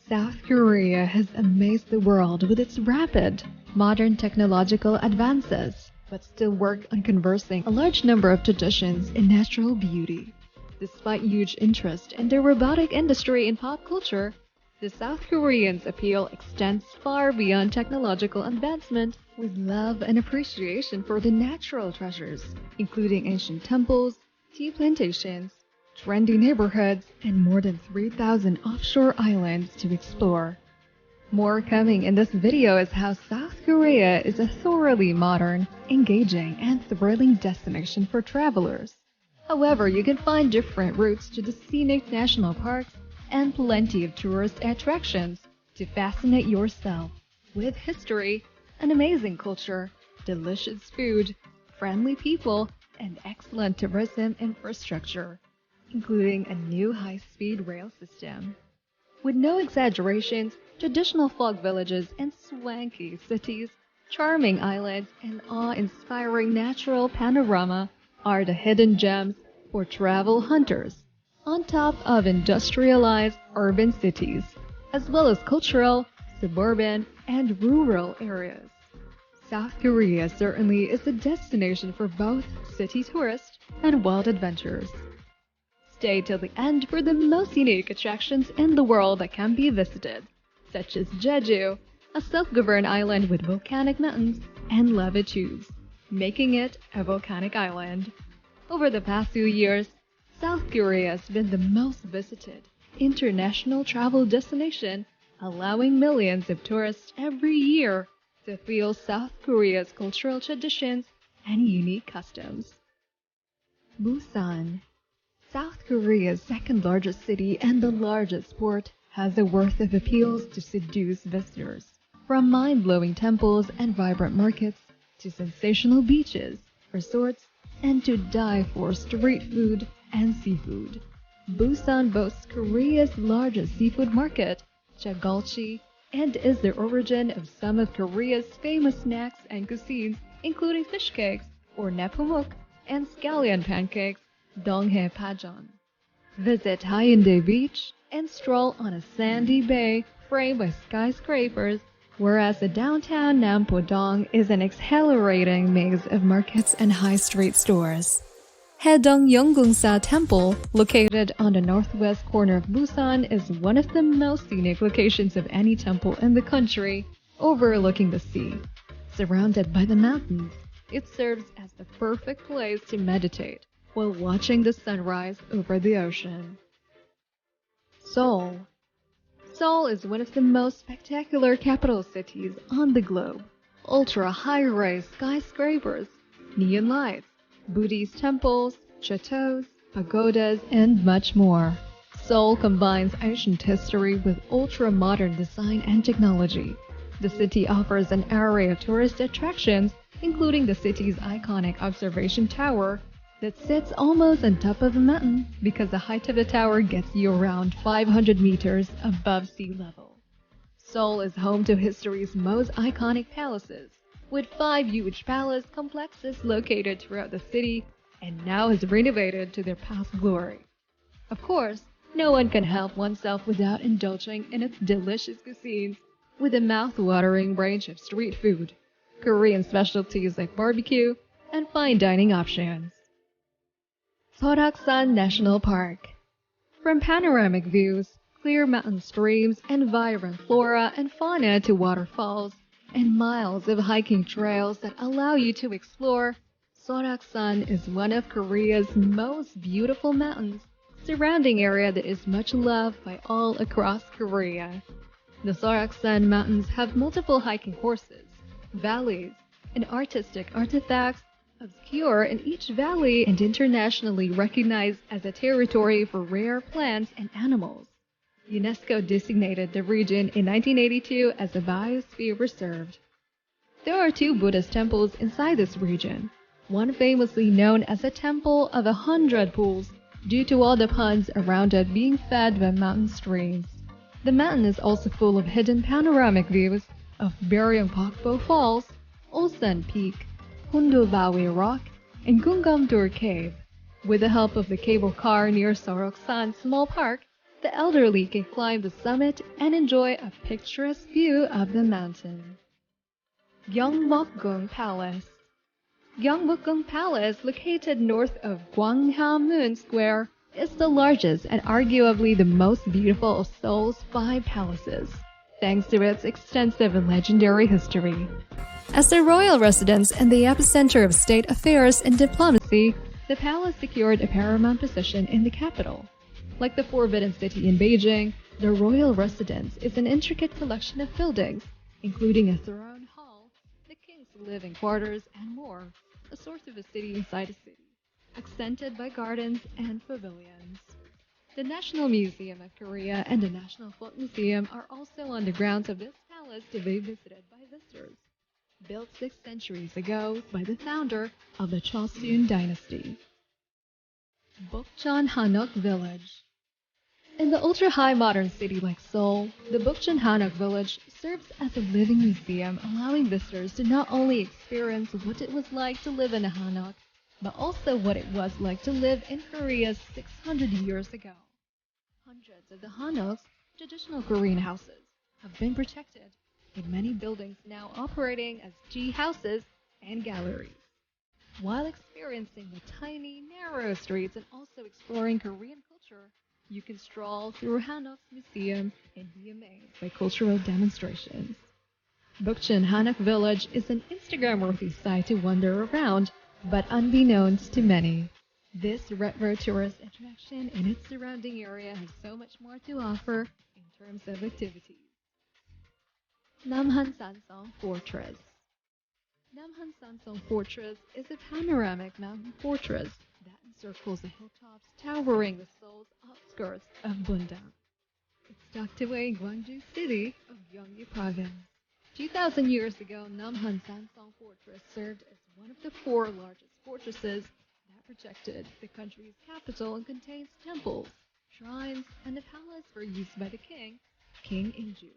South Korea has amazed the world with its rapid, modern technological advances, but still work on conserving a large number of traditions and natural beauty. Despite huge interest in the robotic industry and pop culture, the South Koreans' appeal extends far beyond technological advancement, with love and appreciation for the natural treasures, including ancient temples, tea plantations, trendy neighborhoods, and more than 3,000 offshore islands to explore. More coming in this video is how South Korea is a thoroughly modern, engaging, and thrilling destination for travelers. However, you can find different routes to the scenic national parks and plenty of tourist attractions to fascinate yourself with history, an amazing culture, delicious food, friendly people, and excellent tourism infrastructure, including a new high-speed rail system. With no exaggerations, traditional folk villages and swanky cities, charming islands, and awe-inspiring natural panorama are the hidden gems for travel hunters, on top of industrialized urban cities, as well as cultural, suburban, and rural areas. South Korea certainly is a destination for both city tourists and wild adventures. Stay till the end for the most unique attractions in the world that can be visited, such as Jeju, a self-governed island with volcanic mountains and lava tubes, making it a volcanic island. Over the past few years, South Korea has been the most visited international travel destination, allowing millions of tourists every year to feel South Korea's cultural traditions and unique customs. Busan, South Korea's second largest city and the largest port, has a worth of appeals to seduce visitors. From mind-blowing temples and vibrant markets, to sensational beaches, resorts, and to die for street food and seafood. Busan boasts Korea's largest seafood market, Chagolchi, and is the origin of some of Korea's famous snacks and cuisines, including fish cakes, or napumuk, and scallion pancakes, Donghae Pajeon. Visit Haeundae Beach and stroll on a sandy bay framed by skyscrapers, whereas the downtown Nampodong is an exhilarating maze of markets and high street stores. Haedong Yeonggungsa Temple, located on the northwest corner of Busan, is one of the most scenic locations of any temple in the country, overlooking the sea. Surrounded by the mountains, it serves as the perfect place to meditate while watching the sunrise over the ocean. Seoul. Seoul is one of the most spectacular capital cities on the globe. Ultra-high-rise skyscrapers, neon lights, Buddhist temples, chateaus, pagodas, and much more. Seoul combines ancient history with ultra-modern design and technology. The city offers an array of tourist attractions, including the city's iconic observation tower that sits almost on top of a mountain because the height of the tower gets you around 500 meters above sea level. Seoul is home to history's most iconic palaces, with 5 huge palace complexes located throughout the city and now has renovated to their past glory. Of course, no one can help oneself without indulging in its delicious cuisines, with a mouth-watering range of street food, Korean specialties like barbecue, and fine dining options. Soraksan National Park. From panoramic views, clear mountain streams, and vibrant flora and fauna to waterfalls, and miles of hiking trails that allow you to explore, Soraksan is one of Korea's most beautiful mountains, surrounding area that is much loved by all across Korea. The Soraksan Mountains have multiple hiking horses, valleys, and artistic artifacts obscure in each valley and internationally recognized as a territory for rare plants and animals. UNESCO designated the region in 1982 as a biosphere reserve. There are 2 Buddhist temples inside this region, one famously known as the Temple of 100 Pools due to all the ponds around it being fed by mountain streams. The mountain is also full of hidden panoramic views of Beryongpokpo Falls, Ulsan Peak, Hundobawi Rock, and Gungamdur Cave. With the help of the cable car near Soraksan Small Park, The elderly can climb the summit and enjoy a picturesque view of the mountain. Gyeongbokgung Palace. Gyeongbokgung Palace, located north of Gwanghwamun Square, is the largest and arguably the most beautiful of Seoul's 5 palaces, thanks to its extensive and legendary history. As the royal residence and the epicenter of state affairs and diplomacy, the palace secured a paramount position in the capital. Like the Forbidden City in Beijing, the royal residence is an intricate collection of buildings, including a throne hall, the king's living quarters, and more, a sort of a city inside a city, accented by gardens and pavilions. The National Museum of Korea and the National Folk Museum are also on the grounds of this palace to be visited by visitors. Built 6 centuries ago by the founder of the Joseon dynasty. Bukchon Hanok Village. In the ultra-high modern city like Seoul, the Bukchon Hanok Village serves as a living museum, allowing visitors to not only experience what it was like to live in a Hanok, but also what it was like to live in Korea 600 years ago. Hundreds of the Hanoks, traditional Korean houses, have been protected, with many buildings now operating as tea houses and galleries. While experiencing the tiny, narrow streets and also exploring Korean culture, you can stroll through Hanok's museum and be amazed by cultural demonstrations. Bukchon Hanok Village is an Instagram-worthy site to wander around, but unbeknownst to many, this retro tourist attraction and its surrounding area has so much more to offer in terms of activities. Namhansanseong Fortress. Namhansanseong Fortress is a panoramic mountain fortress that encircles the hilltops towering the Seoul's outskirts of Bundang. It's tucked away in Gwangju City of Gyeonggi Province. 2,000 years ago, Namhansanseong Fortress served as one of the 4 largest fortresses that protected the country's capital and contains temples, shrines, and a palace for use by the king, King Inju.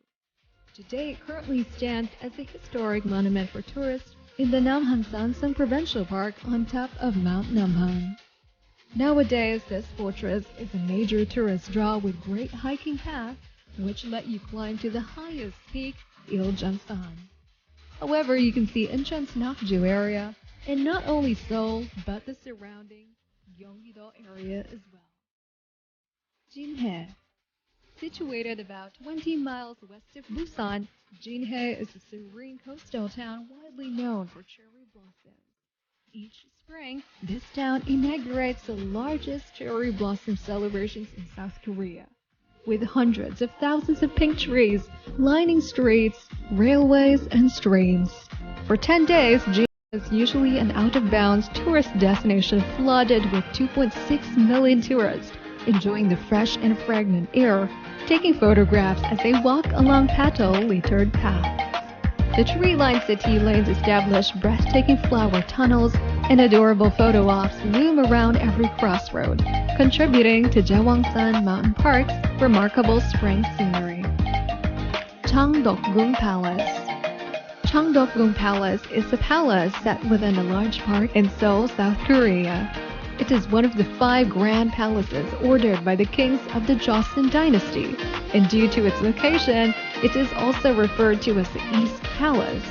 Today, it currently stands as a historic monument for tourists in the Namhansanseong Provincial Park on top of Mount Namhan. Nowadays, this fortress is a major tourist draw with great hiking paths, which let you climb to the highest peak, Iljeongsan. However, you can see entrance Nakju area, and not only Seoul, but the surrounding Gyeonggi-do area as well. Jinhae. Situated about 20 miles west of Busan, Jinhae is a serene coastal town widely known for cherry blossoms. Each spring, this town inaugurates the largest cherry blossom celebrations in South Korea, with hundreds of thousands of pink trees lining streets, railways, and streams. For 10 days, Jinhae is usually an out-of-bounds tourist destination flooded with 2.6 million tourists, enjoying the fresh and fragrant air, taking photographs as they walk along petal-littered paths. The tree-lined city lanes establish breathtaking flower tunnels, and adorable photo ops loom around every crossroad, contributing to Jeongsan Mountain Park's remarkable spring scenery. Changdeokgung Palace. Changdeokgung Palace is a palace set within a large park in Seoul, South Korea. It is one of the 5 grand palaces ordered by the kings of the Joseon dynasty, and due to its location, it is also referred to as the East Palace.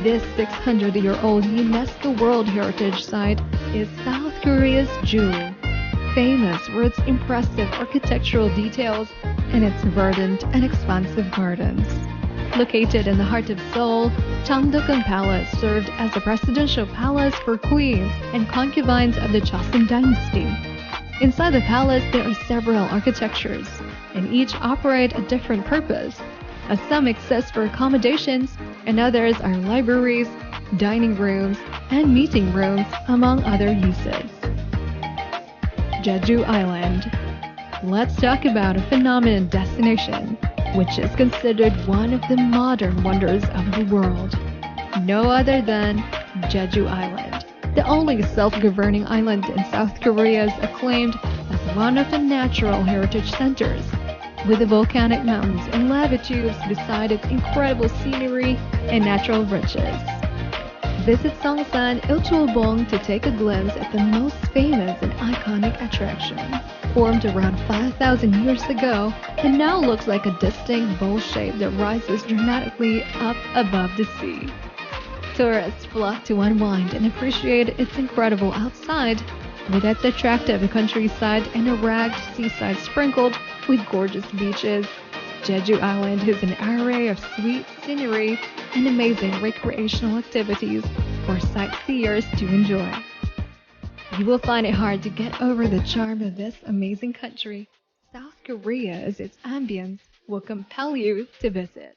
This 600-year-old UNESCO World Heritage Site is South Korea's jewel, famous for its impressive architectural details and its verdant and expansive gardens. Located in the heart of Seoul, Changdeokgung Palace served as a presidential palace for queens and concubines of the Joseon dynasty. Inside the palace, there are several architectures, and each operate a different purpose, as some exist for accommodations, and others are libraries, dining rooms, and meeting rooms, among other uses. Jeju Island. Let's talk about a phenomenal destination, which is considered one of the modern wonders of the world. No other than Jeju Island, the only self-governing island in South Korea, is acclaimed as one of the natural heritage centers, with the volcanic mountains and lava tubes beside its incredible scenery and natural riches. Visit Soraksan, Iljeolbong to take a glimpse at the most famous and iconic attraction. formed around 5,000 years ago and now looks like a distinct bowl shape that rises dramatically up above the sea. Tourists flock to unwind and appreciate its incredible outside, with its attractive countryside and a ragged seaside sprinkled with gorgeous beaches. Jeju Island has an array of sweet scenery and amazing recreational activities for sightseers to enjoy. You will find it hard to get over the charm of this amazing country. South Korea, as its ambience, will compel you to visit.